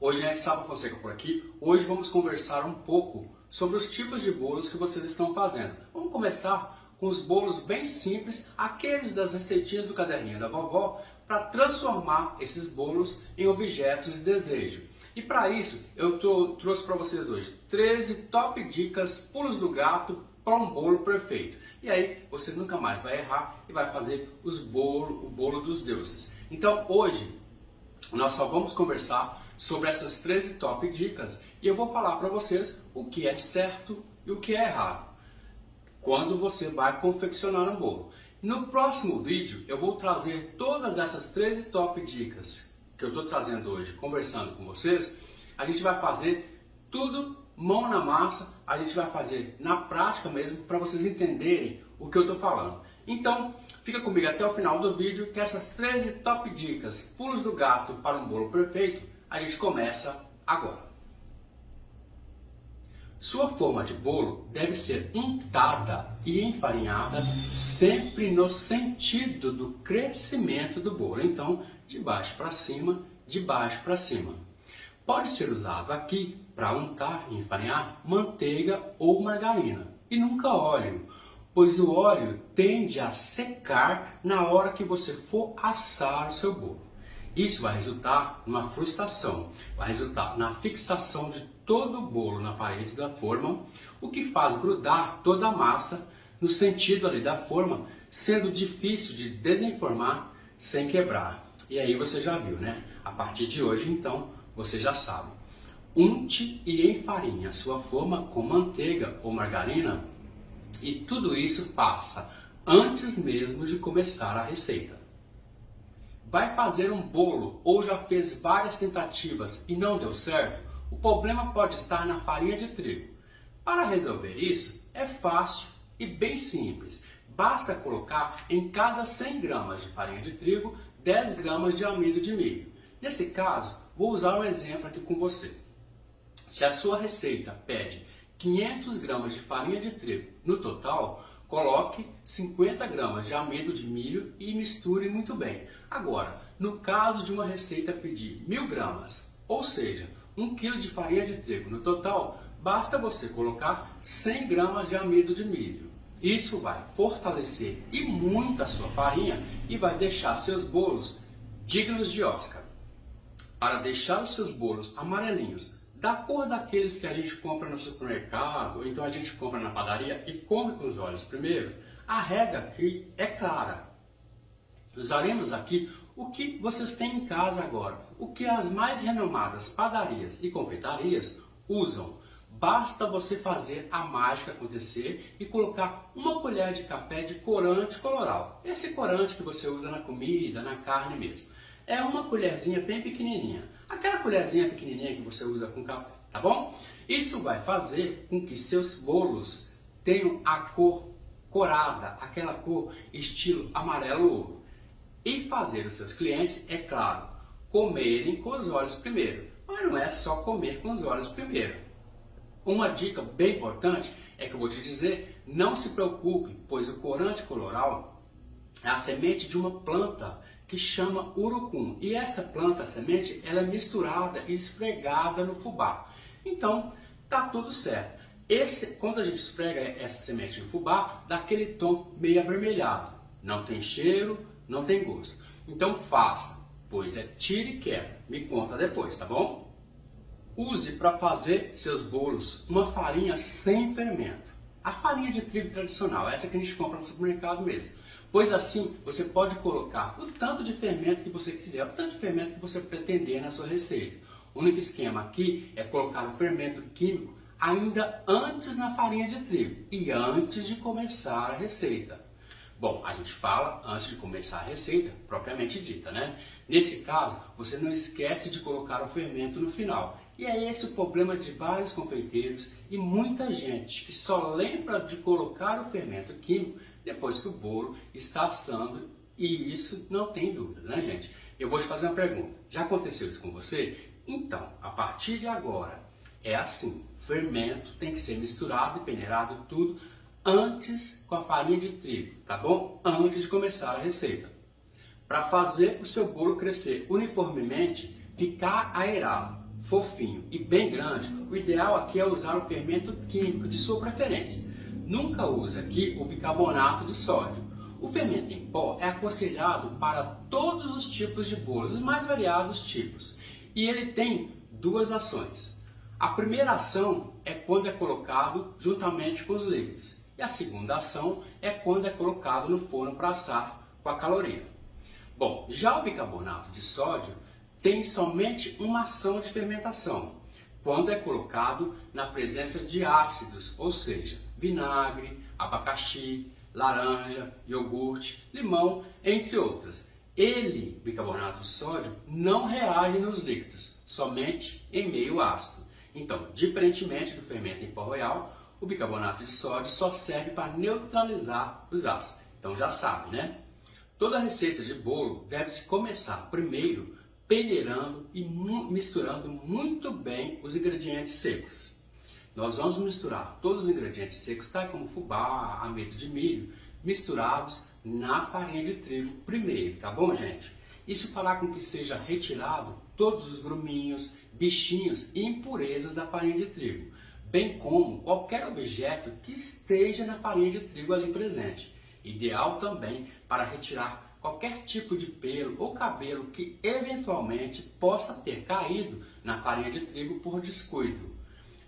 Hoje é Gustavo Fonseca por aqui. Hoje vamos conversar um pouco sobre os tipos de bolos que vocês estão fazendo. Vamos começar com os bolos bem simples, aqueles das receitinhas do caderninho da vovó, para transformar esses bolos em objetos de desejo. E para isso, eu trouxe para vocês hoje 13 top dicas, pulos do gato para um bolo perfeito. E aí você nunca mais vai errar e vai fazer o bolo dos deuses. Então hoje nós só vamos conversar sobre essas 13 top dicas e eu vou falar para vocês o que é certo e o que é errado quando você vai confeccionar um bolo. No próximo vídeo eu vou trazer todas essas 13 top dicas que eu estou trazendo hoje, conversando com vocês. A gente vai fazer tudo mão na massa, a gente vai fazer na prática mesmo, para vocês entenderem o que eu estou falando. Então, fica comigo até o final do vídeo, que essas 13 top dicas, pulos do gato para um bolo perfeito, a gente começa agora. Sua forma de bolo deve ser untada e enfarinhada sempre no sentido do crescimento do bolo. Então, de baixo para cima, de baixo para cima. Pode ser usado aqui para untar e enfarinhar manteiga ou margarina e nunca óleo, pois o óleo tende a secar na hora que você for assar o seu bolo. Isso vai resultar numa frustração, vai resultar na fixação de todo o bolo na parede da forma, o que faz grudar toda a massa no sentido ali da forma, sendo difícil de desenformar sem quebrar. E aí você já viu, né? A partir de hoje, então, você já sabe. Unte e enfarinhe a sua forma com manteiga ou margarina e tudo isso passa antes mesmo de começar a receita. Vai fazer um bolo ou já fez várias tentativas e não deu certo? O problema pode estar na farinha de trigo. Para resolver isso, é fácil e bem simples. Basta colocar em cada 100 gramas de farinha de trigo 10 gramas de amido de milho. Nesse caso, vou usar um exemplo aqui com você. Se a sua receita pede 500 gramas de farinha de trigo no total, coloque 50 gramas de amido de milho e misture muito bem. Agora, no caso de uma receita pedir 1000 gramas, ou seja, 1 kg de farinha de trigo no total, basta você colocar 100 gramas de amido de milho. Isso vai fortalecer e muito a sua farinha e vai deixar seus bolos dignos de Oscar. Para deixar os seus bolos amarelinhos, da cor daqueles que a gente compra no supermercado, ou então a gente compra na padaria e come com os olhos primeiro, a regra aqui é clara. Usaremos aqui o que vocês têm em casa agora, o que as mais renomadas padarias e confeitarias usam. Basta você fazer a mágica acontecer e colocar uma colher de café de corante coloral. Esse corante que você usa na comida, na carne mesmo. É uma colherzinha bem pequenininha. Aquela colherzinha pequenininha que você usa com café, tá bom? Isso vai fazer com que seus bolos tenham a cor corada, aquela cor estilo amarelo ouro. E fazer os seus clientes, é claro, comerem com os olhos primeiro. Mas não é só comer com os olhos primeiro. Uma dica bem importante é que eu vou te dizer, não se preocupe, pois o corante coloral é a semente de uma planta que chama urucum. E essa planta, a semente, ela é misturada e esfregada no fubá. Então, tá tudo certo. Quando a gente esfrega essa semente no fubá, dá aquele tom meio avermelhado. Não tem cheiro, não tem gosto. Então faça, pois é tira e quebra. Me conta depois, tá bom? Use para fazer seus bolos uma farinha sem fermento. A farinha de trigo tradicional, essa que a gente compra no supermercado mesmo. Pois assim, você pode colocar o tanto de fermento que você quiser, o tanto de fermento que você pretender na sua receita. O único esquema aqui é colocar o fermento químico ainda antes na farinha de trigo e antes de começar a receita. Bom, a gente fala antes de começar a receita, propriamente dita, né? Nesse caso, você não esquece de colocar o fermento no final. E é esse o problema de vários confeiteiros e muita gente que só lembra de colocar o fermento químico depois que o bolo está assando, e isso não tem dúvida, né, gente? Eu vou te fazer uma pergunta. Já aconteceu isso com você? Então, a partir de agora, é assim. Fermento tem que ser misturado e peneirado tudo antes com a farinha de trigo, tá bom? Antes de começar a receita. Para fazer o seu bolo crescer uniformemente, ficar aerado fofinho e bem grande, o ideal aqui é usar o fermento químico de sua preferência. Nunca use aqui o bicarbonato de sódio. O fermento em pó é aconselhado para todos os tipos de bolos, os mais variados tipos. E ele tem duas ações. A primeira ação é quando é colocado juntamente com os líquidos. E a segunda ação é quando é colocado no forno para assar com a caloria. Bom, já o bicarbonato de sódio tem somente uma ação de fermentação, quando é colocado na presença de ácidos, ou seja, vinagre, abacaxi, laranja, iogurte, limão, entre outras. Ele, bicarbonato de sódio, não reage nos líquidos, somente em meio ácido. Então, diferentemente do fermento em pó royal, o bicarbonato de sódio só serve para neutralizar os ácidos. Então já sabe, né? Toda receita de bolo deve-se começar primeiro peneirando e misturando muito bem os ingredientes secos. Nós vamos misturar todos os ingredientes secos, tais como fubá, amido de milho, misturados na farinha de trigo primeiro, tá bom, gente? Isso fará com que seja retirado todos os gruminhos, bichinhos e impurezas da farinha de trigo, bem como qualquer objeto que esteja na farinha de trigo ali presente. Ideal também para retirar qualquer tipo de pelo ou cabelo que eventualmente possa ter caído na farinha de trigo por descuido.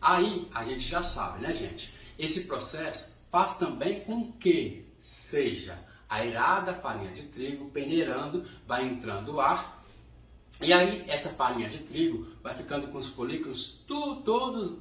Aí a gente já sabe, né, gente? Esse processo faz também com que seja aerada a farinha de trigo, peneirando, vai entrando o ar, e aí essa farinha de trigo vai ficando com os folículos todos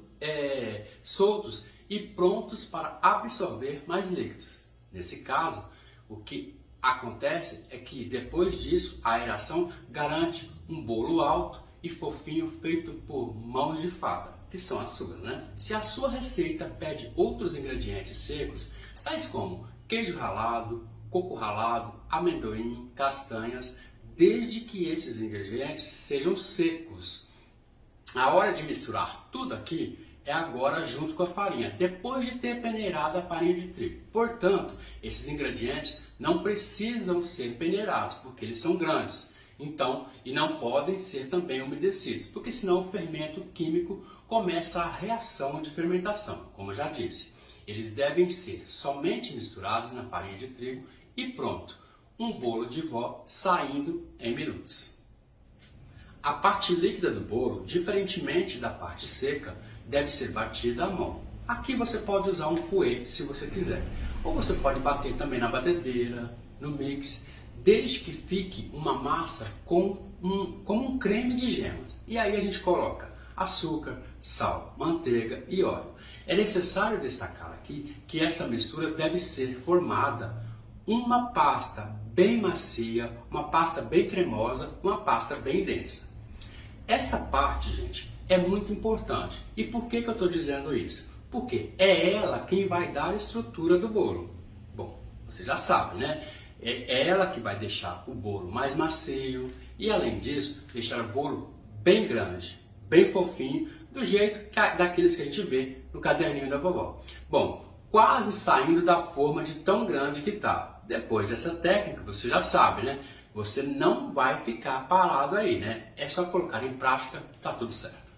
soltos e prontos para absorver mais líquidos. Nesse caso, o que acontece é que depois disso a aeração garante um bolo alto e fofinho feito por mãos de fada, que são as suas, né? Se a sua receita pede outros ingredientes secos, tais como queijo ralado, coco ralado, amendoim, castanhas, desde que esses ingredientes sejam secos. A hora de misturar tudo aqui é agora junto com a farinha, depois de ter peneirado a farinha de trigo. Portanto, esses ingredientes não precisam ser peneirados, porque eles são grandes. Então, e não podem ser também umedecidos, porque senão o fermento químico começa a reação de fermentação, como eu já disse. Eles devem ser somente misturados na farinha de trigo e pronto, um bolo de vó saindo em minutos. A parte líquida do bolo, diferentemente da parte seca, deve ser batida à mão. Aqui você pode usar um fouet se você quiser, ou você pode bater também na batedeira, no mix, desde que fique uma massa como um creme de gemas. E aí a gente coloca açúcar, sal, manteiga e óleo. É necessário destacar aqui que esta mistura deve ser formada uma pasta bem macia, uma pasta bem cremosa, uma pasta bem densa. Essa parte, gente, é muito importante. E por que eu estou dizendo isso? Porque é ela quem vai dar a estrutura do bolo. Bom, você já sabe, né? É ela que vai deixar o bolo mais macio e, além disso, deixar o bolo bem grande, bem fofinho, do jeito daqueles que a gente vê no caderninho da vovó. Bom, quase saindo da forma de tão grande que tá. Depois dessa técnica, você já sabe, né? Você não vai ficar parado aí, né? É só colocar em prática, tá tudo certo.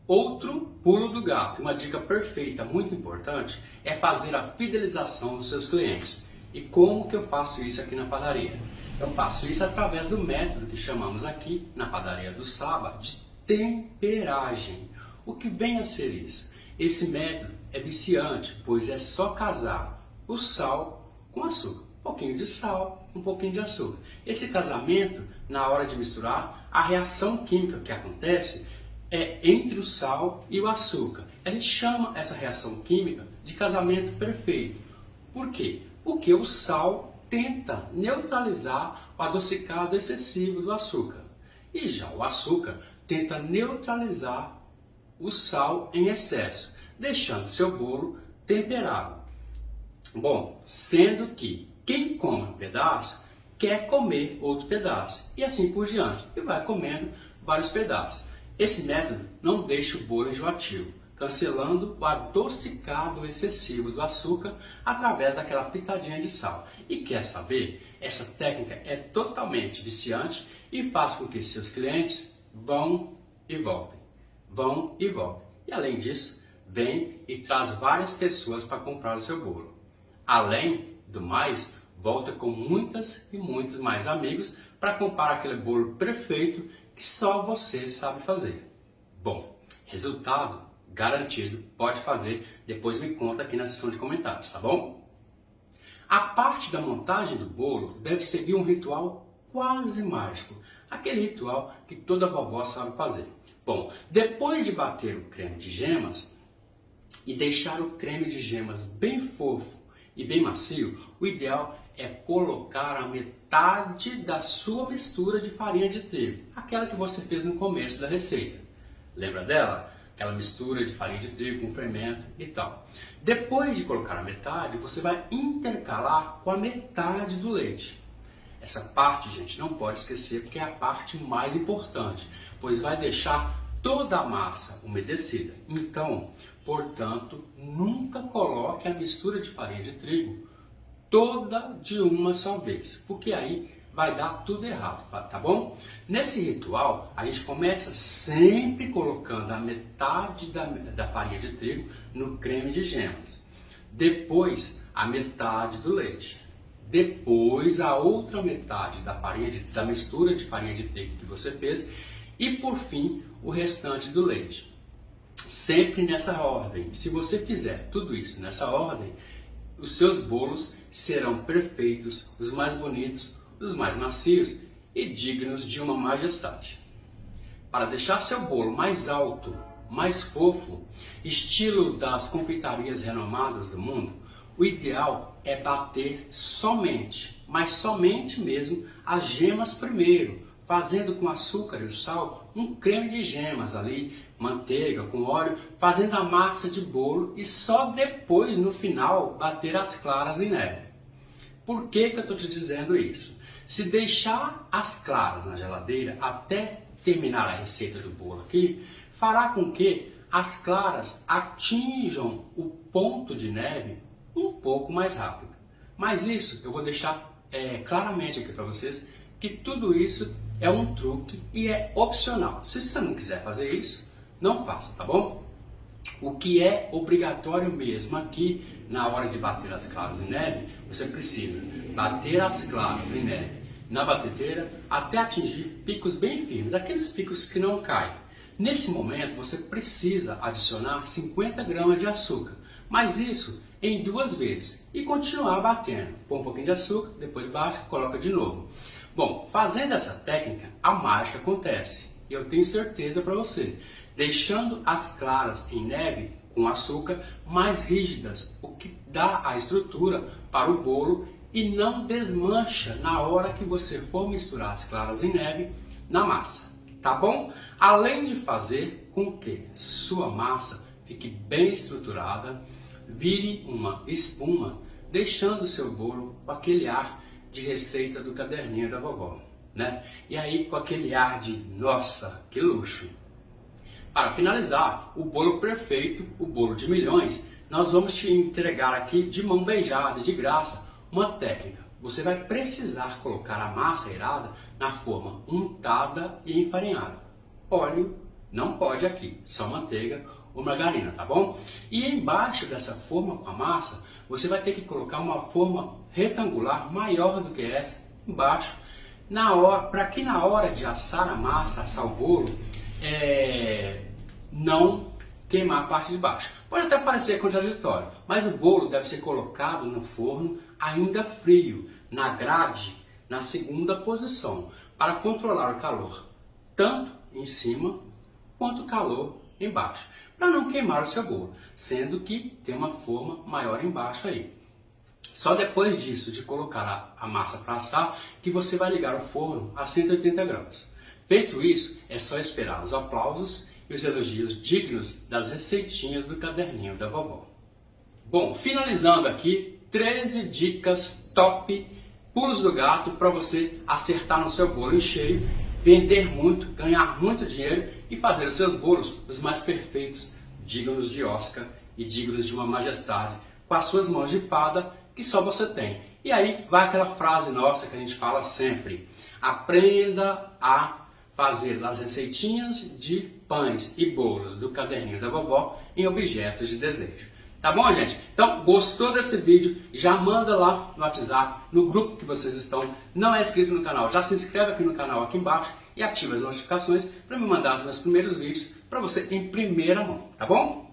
Outro pulo do gato, uma dica perfeita, muito importante, é fazer a fidelização dos seus clientes. E como que eu faço isso aqui na padaria? Eu faço isso através do método que chamamos aqui, na padaria do Saba, de temperagem. O que vem a ser isso? Esse método é viciante, pois é só casar o sal com açúcar. Um pouquinho de sal, um pouquinho de açúcar. Esse casamento, na hora de misturar, a reação química que acontece é entre o sal e o açúcar. A gente chama essa reação química de casamento perfeito. Por quê? Porque o sal tenta neutralizar o adocicado excessivo do açúcar. E já o açúcar tenta neutralizar o sal em excesso, deixando seu bolo temperado. Bom, sendo que quem come um pedaço quer comer outro pedaço e assim por diante, e vai comendo vários pedaços. Esse método não deixa o bolo enjoativo, cancelando o adocicado excessivo do açúcar através daquela pitadinha de sal. E quer saber? Essa técnica é totalmente viciante e faz com que seus clientes vão e voltem. Vão e voltem. E além disso, vem e traz várias pessoas para comprar o seu bolo. Além do mais, volta com muitas e muitos mais amigos para comprar aquele bolo perfeito que só você sabe fazer. Bom, resultado garantido, pode fazer, depois me conta aqui na seção de comentários, tá bom? A parte da montagem do bolo deve seguir um ritual quase mágico, aquele ritual que toda vovó sabe fazer. Bom, depois de bater o creme de gemas e deixar o creme de gemas bem fofo e bem macio, o ideal é colocar a metade da sua mistura de farinha de trigo, aquela que você fez no começo da receita. Lembra dela? Aquela mistura de farinha de trigo com fermento e tal. Depois de colocar a metade, você vai intercalar com a metade do leite. Essa parte, gente, não pode esquecer porque é a parte mais importante, pois vai deixar toda a massa umedecida. Então, portanto, nunca coloque a mistura de farinha de trigo toda de uma só vez, porque aí vai dar tudo errado, tá bom? Nesse ritual, a gente começa sempre colocando a metade da farinha de trigo no creme de gemas. Depois, a metade do leite. Depois, a outra metade da mistura de farinha de trigo que você fez. E, por fim, o restante do leite. Sempre nessa ordem. Se você fizer tudo isso nessa ordem, os seus bolos serão perfeitos, os mais bonitos, os mais macios e dignos de uma majestade. Para deixar seu bolo mais alto, mais fofo, estilo das confeitarias renomadas do mundo, o ideal é bater somente, mas somente mesmo, as gemas primeiro, fazendo com açúcar e o sal um creme de gemas ali, manteiga com óleo, fazendo a massa de bolo e só depois, no final, bater as claras em neve. Por que eu estou te dizendo isso? Se deixar as claras na geladeira até terminar a receita do bolo aqui, fará com que as claras atinjam o ponto de neve um pouco mais rápido. Mas isso eu vou deixar claramente aqui para vocês, que tudo isso é um truque e é opcional. Se você não quiser fazer isso, não faça, tá bom? O que é obrigatório mesmo aqui, na hora de bater as claras em neve, você precisa bater as claras em neve na batedeira até atingir picos bem firmes, aqueles picos que não caem. Nesse momento, você precisa adicionar 50 gramas de açúcar, mas isso em 2 vezes e continuar batendo. Põe um pouquinho de açúcar, depois baixa, coloca de novo. Bom, fazendo essa técnica, a mágica acontece. E eu tenho certeza para você. Deixando as claras em neve com açúcar mais rígidas, o que dá a estrutura para o bolo e não desmancha na hora que você for misturar as claras em neve na massa, tá bom? Além de fazer com que sua massa fique bem estruturada, vire uma espuma, deixando o seu bolo com aquele ar de receita do caderninho da vovó, né? E aí com aquele ar de, nossa, que luxo! Para finalizar, o bolo perfeito, o bolo de milhões, nós vamos te entregar aqui de mão beijada, de graça, uma técnica. Você vai precisar colocar a massa irada na forma untada e enfarinhada. Óleo não pode aqui, só manteiga ou margarina, tá bom? E embaixo dessa forma com a massa, você vai ter que colocar uma forma retangular maior do que essa embaixo, para que na hora de assar a massa, assar o bolo, não queimar a parte de baixo. Pode até parecer contraditório, mas o bolo deve ser colocado no forno ainda frio, na grade, na segunda posição, para controlar o calor, tanto em cima quanto o calor embaixo, para não queimar o seu bolo, sendo que tem uma forma maior embaixo aí. Só depois disso, de colocar a massa para assar, que você vai ligar o forno a 180 graus. Feito isso, é só esperar os aplausos e os elogios dignos das receitinhas do caderninho da vovó. Bom, finalizando aqui, 13 dicas top, pulos do gato, para você acertar no seu bolo em cheio, vender muito, ganhar muito dinheiro e fazer os seus bolos os mais perfeitos, dignos de Oscar e dignos de uma majestade, com as suas mãos de fada que só você tem. E aí vai aquela frase nossa que a gente fala sempre: aprenda a fazer as receitinhas de pães e bolos do caderninho da vovó em objetos de desejo. Tá bom, gente? Então, gostou desse vídeo? Já manda lá no WhatsApp, no grupo que vocês estão. Não é inscrito no canal, já se inscreve aqui no canal aqui embaixo e ativa as notificações para me mandar os meus primeiros vídeos para você em primeira mão, tá bom?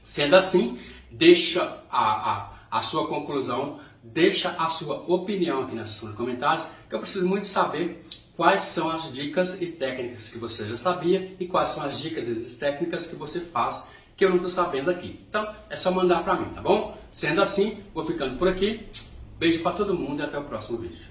Sendo assim, deixa a sua conclusão, deixa a sua opinião aqui na seção de comentários, que eu preciso muito saber quais são as dicas e técnicas que você já sabia e quais são as dicas e técnicas que você faz que eu não estou sabendo aqui. Então, é só mandar para mim, tá bom? Sendo assim, vou ficando por aqui. Beijo para todo mundo e até o próximo vídeo.